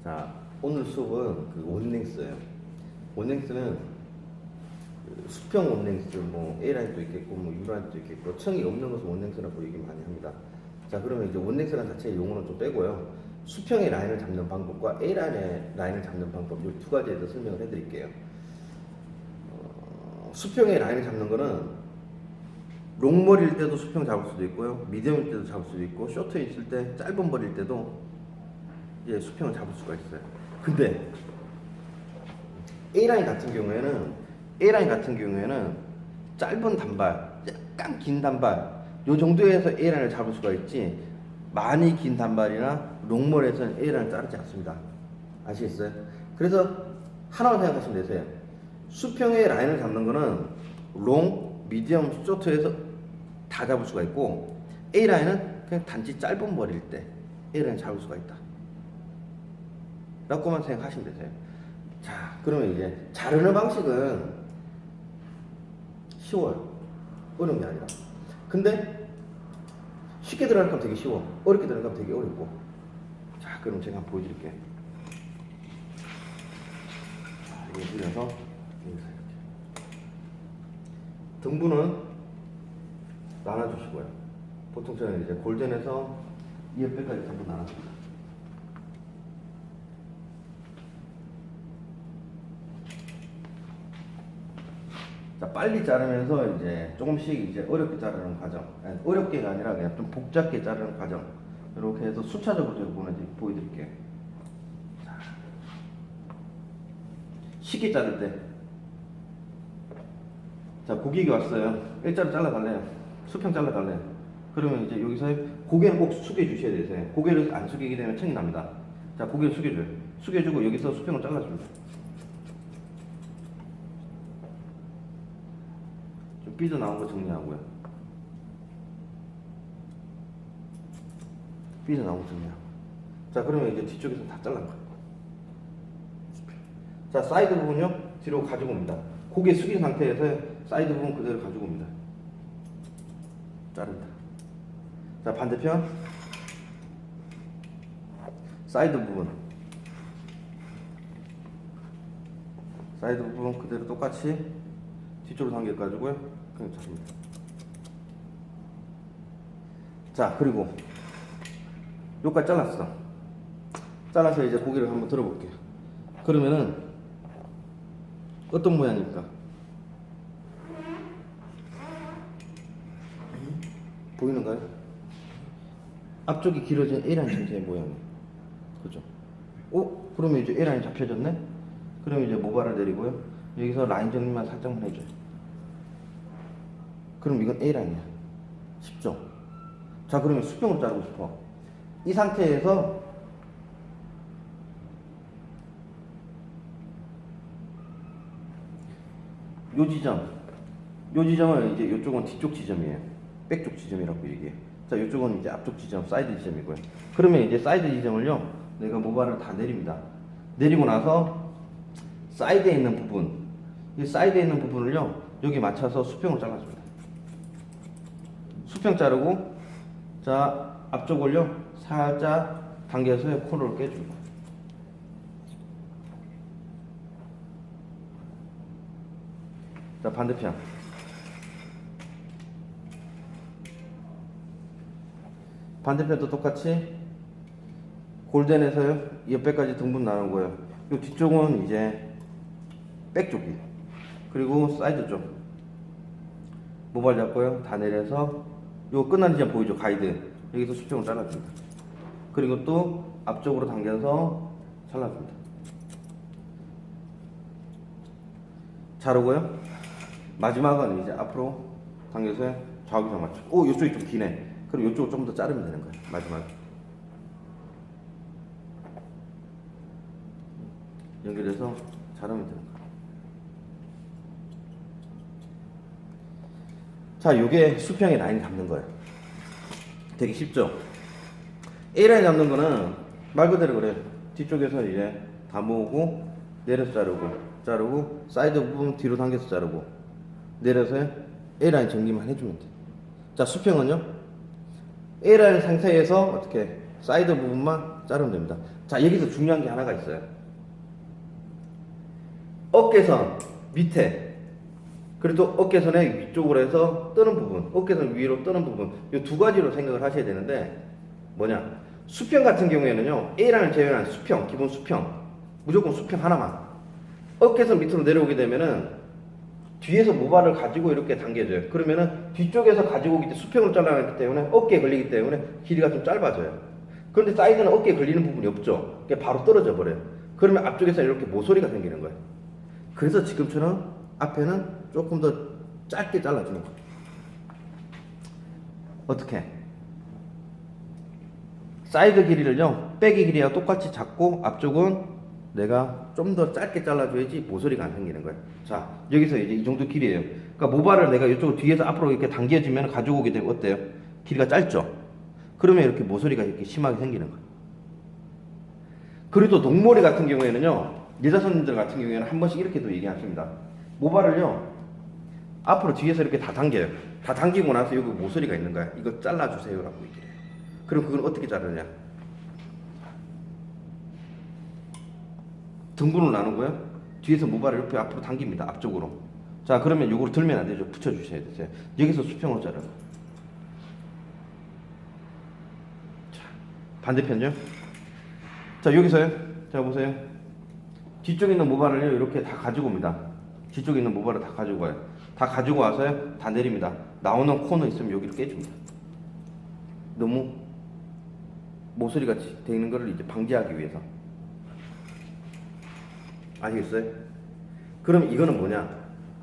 자, 오늘 수업은 그 온랭스예요. 온랭스는 그 수평 온랭스, 뭐 A라인도 있겠고, 뭐 U라인도 있겠고, 층이 없는 것을 온랭스라고 얘기 많이 합니다. 자, 그러면 이제 온랭스라는 자체의 용어는 좀 빼고요. 수평의 라인을 잡는 방법과 A라인의 라인을 잡는 방법, 이 두 가지에 대해서 설명을 해드릴게요. 수평의 라인을 잡는 거는 롱머리일 때도 수평 잡을 수도 있고요, 미디엄일 때도 잡을 수도 있고, 쇼트에 있을 때 짧은 머리일 때도 이제 수평을 잡을 수가 있어요. 근데 A라인 같은 경우에는 짧은 단발, 약간 긴 단발 요 정도에서 A라인을 잡을 수가 있지, 많이 긴 단발이나 롱머리에서는 A라인을 자르지 않습니다. 아시겠어요? 그래서 하나만 생각하시면 되세요. 수평의 라인을 잡는 거는 롱, 미디엄, 쇼트에서 다 잡을 수가 있고, A라인은 그냥 단지 짧은 머리일 때 A라인 잡을 수가 있다 라고만 생각하시면 되세요. 자, 그러면 이제 자르는 방식은 쉬워요. 어려운 게 아니라. 근데 쉽게 들어가면 되게 쉬워, 어렵게 들어가면 되게 어렵고. 자, 그럼 제가 한번 보여드릴게요. 자, 이거 들려서 여기서 이렇게 등분은 나눠주시고요. 보통 저는 이제 골전에서 2옆에까지 전부 나눠줍니다. 자, 빨리 자르면서 이제 조금씩 이제 어렵게 자르는 과정, 아니, 어렵게가 아니라 그냥 좀 복잡게 자르는 과정, 이렇게 해서 수차적으로 제가 보여드릴게요. 자, 쉽게 자를 때, 자, 고객이 왔어요. 일자로 잘라달래요. 수평 잘라달래요. 그러면 이제 여기서 고개는 꼭 숙여주셔야 되세요. 고개를 안 숙이게 되면 층이 납니다. 자, 고개를 숙여줘요. 숙여주고 여기서 수평을 잘라줍니다. 좀 삐져나온 거 정리하고요. 삐져나온 거 정리하고. 자, 그러면 이제 뒤쪽에서 다 잘라요. 자, 사이드 부분요, 뒤로 가지고 옵니다. 고개 숙인 상태에서 사이드 부분 그대로 가지고 옵니다. 자릅니다. 자, 반대편 사이드 부분 그대로 똑같이 뒤쪽으로 당겨가지고요, 그냥 자릅니다. 자, 그리고 여기까지 잘라서 이제 고개를 한번 들어볼게요. 그러면은 어떤 모양입니까? 보이는가요? 앞쪽이 길어진 A라인 전체의 모양이에요. 그죠? 그러면 이제 A라인 잡혀졌네? 그러면 이제 모발을 내리고요, 여기서 라인 정리만 살짝만 해줘요. 그럼 이건 A라인이야. 쉽죠? 자, 그러면 수평으로 자르고 싶어. 이 상태에서 요 지점을 이제 이쪽은 뒤쪽 지점이에요. 백쪽 지점이라고 얘기해요. 자, 이쪽은 이제 앞쪽 지점, 사이드 지점이고요. 그러면 이제 사이드 지점을요, 내가 모발을 다 내립니다. 내리고 나서 사이드에 있는 부분, 이 사이드에 있는 부분을요, 여기 맞춰서 수평을 잘라줍니다. 수평 자르고, 자, 앞쪽을요, 살짝 당겨서 코너를 깨줍니다. 자, 반대편도 똑같이 골덴에서요, 옆에까지 등분 나눈 거예요. 이 뒤쪽은 이제 백쪽이, 그리고 사이드 쪽 모발 잡고요, 다 내려서 요 끝나는 지점 보이죠? 가이드, 여기서 수평을 잘라줍니다. 그리고 또 앞쪽으로 당겨서 잘라줍니다. 자르고요, 마지막은 이제 앞으로 당겨서 좌우기장 맞추고, 이쪽이 좀 기네. 그럼 이쪽을 좀 더 자르면 되는 거예요. 마지막에 연결해서 자르면 되는 거예요. 자, 요게 수평의 라인 잡는 거예요. 되게 쉽죠? A라인 잡는 거는 말 그대로 그래요. 뒤쪽에서 이제 다 모으고, 내려서 자르고, 사이드 부분 뒤로 당겨서 자르고, 내려서 A라인 정리만 해주면 돼요. 자, 수평은요, A라인 상태에서 어떻게 사이드 부분만 자르면 됩니다. 자, 여기서 중요한 게 하나가 있어요. 어깨선 밑에, 그리고 어깨선의 위쪽으로 해서 뜨는 부분, 어깨선 위로 뜨는 부분, 이 두 가지로 생각을 하셔야 되는데, 뭐냐, 수평 같은 경우에는요, A라인을 제외한 수평, 기본 수평, 무조건 수평 하나만. 어깨선 밑으로 내려오게 되면은 뒤에서 모발을 가지고 이렇게 당겨져요. 그러면은 뒤쪽에서 가지고 오기 때 수평으로 잘라냈기 때문에 어깨에 걸리기 때문에 길이가 좀 짧아져요. 그런데 사이드는 어깨에 걸리는 부분이 없죠. 그게 바로 떨어져 버려요. 그러면 앞쪽에서 이렇게 모서리가 생기는 거예요. 그래서 지금처럼 앞에는 조금 더 짧게 잘라주는 거예요. 어떻게? 사이드 길이를요, 백이 길이와 똑같이 잡고 앞쪽은 내가 좀 더 짧게 잘라줘야지 모서리가 안 생기는 거예요. 자, 여기서 이제 이 정도 길이에요. 그러니까 모발을 내가 이쪽 뒤에서 앞으로 이렇게 당겨지면 가지고 오게 되면 어때요? 길이가 짧죠? 그러면 이렇게 모서리가 이렇게 심하게 생기는 거예요. 그리고 또 녹머리 같은 경우에는요, 여자 손님들 같은 경우에는 한 번씩 이렇게도 얘기하십니다. 모발을요, 앞으로 뒤에서 이렇게 다 당겨요. 다 당기고 나서 여기 모서리가 있는 거야. 이거 잘라주세요라고 얘기해요. 그럼 그걸 어떻게 자르냐? 등분을 나누고요. 뒤에서 모발을 이렇게 앞으로 당깁니다. 앞쪽으로. 자, 그러면 요거를 들면 안 되죠. 붙여주셔야 되세요. 여기서 수평으로 자르고. 자, 반대편요. 자, 여기서요. 자, 보세요. 뒤쪽에 있는 모발을요, 이렇게 다 가지고 옵니다. 뒤쪽에 있는 모발을 다 가지고 와요. 다 가지고 와서요, 다 내립니다. 나오는 코너 있으면 여기를 깨줍니다. 너무 모서리 같이 되어 있는 거를 이제 방지하기 위해서. 아시겠어요? 그럼 이거는 뭐냐?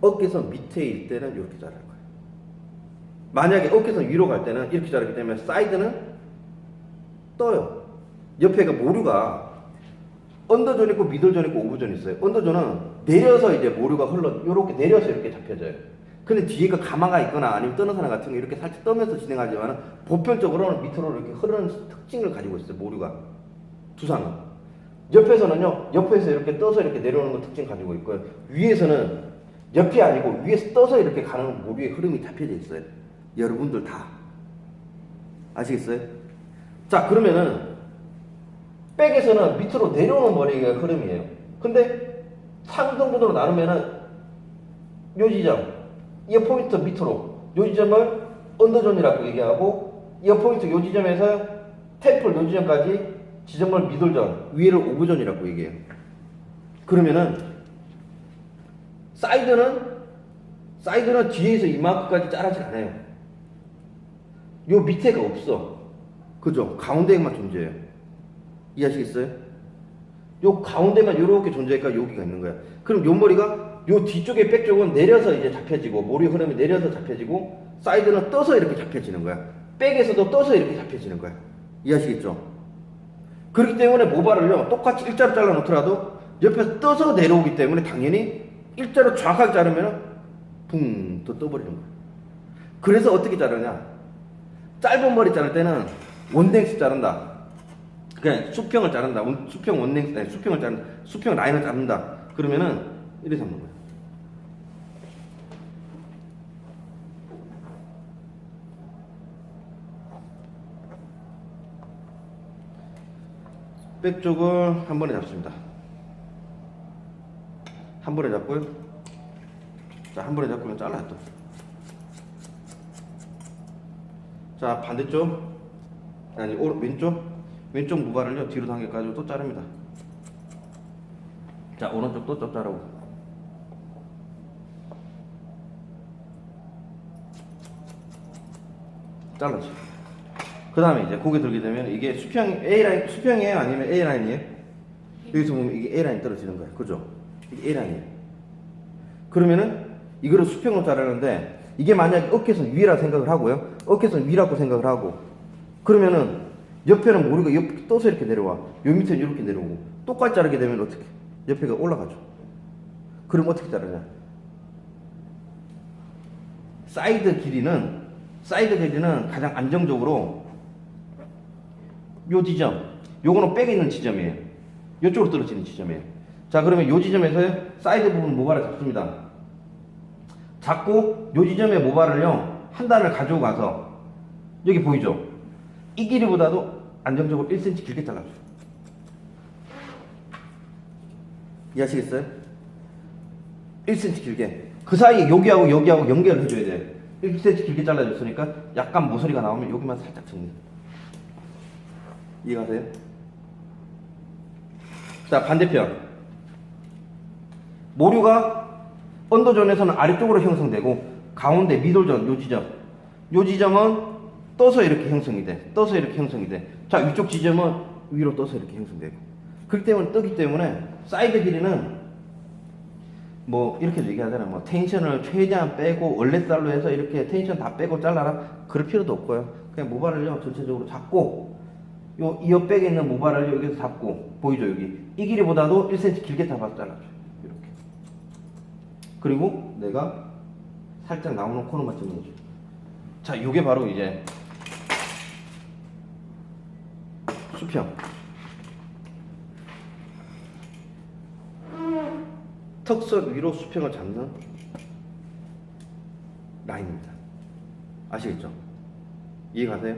어깨선 밑에일 때는 이렇게 자를 거예요. 만약에 어깨선 위로 갈 때는 이렇게 자르기 때문에 사이드는 떠요. 옆에가 모류가 언더존 있고 미들존 있고 오버존 있어요. 언더존은 내려서 이제 모류가 이렇게 내려서 이렇게 잡혀져요. 근데 뒤에가 가마가 있거나 아니면 떠는 사람 같은 게 이렇게 살짝 떠면서 진행하지만 보편적으로는 밑으로 이렇게 흐르는 특징을 가지고 있어요. 모류가. 두상은. 옆에서는요, 옆에서 이렇게 떠서 이렇게 내려오는 거 특징 가지고 있고요. 위에서는 옆이 아니고 위에서 떠서 이렇게 가는 모류의 흐름이 잡혀져 있어요. 여러분들 다. 아시겠어요? 자, 그러면은 백에서는 밑으로 내려오는 머리가 흐름이에요. 근데 상등분으로 나누면은 요 지점, 이 포인트 밑으로 요 지점을 언더존이라고 얘기하고 이 포인트 요 지점에서 템플 요 지점까지 지점을 미들존, 위를 오브존이라고 얘기해요. 그러면은 사이드는 뒤에서 이만큼까지 자라지 않아요. 요 밑에가 없어. 그죠? 가운데에만 존재해요. 이해하시겠어요? 요 가운데만 이렇게 존재하니까 여기가 있는 거야. 그럼 요 머리가 요 뒤쪽에 백 쪽은 내려서 이제 잡혀지고 머리 흐름이 내려서 잡혀지고 사이드는 떠서 이렇게 잡혀지는 거야. 백에서도 떠서 이렇게 잡혀지는 거야. 이해하시겠죠? 그렇기 때문에 모발을요, 똑같이 일자로 잘라 놓더라도 옆에서 떠서 내려오기 때문에 당연히 일자로 정확하게 자르면 붕 더 떠버리는 거예요. 그래서 어떻게 자르냐? 짧은 머리 자를 때는 원랭스 자른다. 그냥 수평을 자른다. 수평 원랭스, 아니, 수평을 자른다. 수평 라인을 자른다. 그러면은 이렇게 잡는 거예요. 백 쪽을 한 번에 잡습니다. 한 번에 잡고요. 자, 한 번에 잡고 잘라요 또. 자, 반대쪽, 아니 왼쪽 모발을요 뒤로 당겨가지고 또 자릅니다. 자, 오른쪽 또 자르고. 잘라죠. 그 다음에 이제 고개 들게 되면 이게 A라인, 수평이에요? 아니면 A라인이에요? 여기서 보면 이게 A라인 떨어지는 거예요. 그죠? 이게 A라인이에요. 그러면은 이거를 수평으로 자르는데 이게 만약에 어깨선 위라 생각을 하고요. 어깨선 위라고 생각을 하고 그러면은 옆에는 모르가 옆 떠서 이렇게 내려와. 요 밑에는 이렇게 내려오고 똑같이 자르게 되면 어떻게? 옆에가 올라가죠. 그럼 어떻게 자르냐? 사이드 길이는 가장 안정적으로 요 지점, 요거는 백에 있는 지점이에요. 요쪽으로 떨어지는 지점이에요. 자, 그러면 요 지점에서 사이드 부분 모발을 잡습니다. 잡고 요 지점의 모발을요 한 단을 가지고 가서 여기 보이죠? 이 길이보다도 안정적으로 1cm 길게 잘라줘요. 이해하시겠어요? 1cm 길게. 그 사이에 여기하고 여기하고 연결을 해줘야 돼. 1cm 길게 잘라줬으니까 약간 모서리가 나오면 여기만 살짝 정리. 이해가세요? 자, 반대편. 모류가 언더존에서는 아래쪽으로 형성되고 가운데 미돌존 요 지점은 떠서 이렇게 형성이 돼. 떠서 이렇게 형성이 돼. 자, 위쪽 지점은 위로 떠서 이렇게 형성되고. 그렇기 때문에 뜨기 때문에 사이드 길이는 뭐 이렇게 얘기하잖아요. 뭐 텐션을 최대한 빼고 원래살로 해서 이렇게 텐션 다 빼고 잘라라. 그럴 필요도 없고요. 그냥 모발을요 전체적으로 잡고 요 이 옆백에 있는 모발을 여기서 잡고 보이죠 여기 이 길이보다도 1cm 길게 잡아서 잘라줘요. 이렇게. 그리고 내가 살짝 나오는 코너만 정리해줘. 자, 요게 바로 이제 수평. 턱선 위로 수평을 잡는 라인입니다. 아시겠죠? 이해 가세요?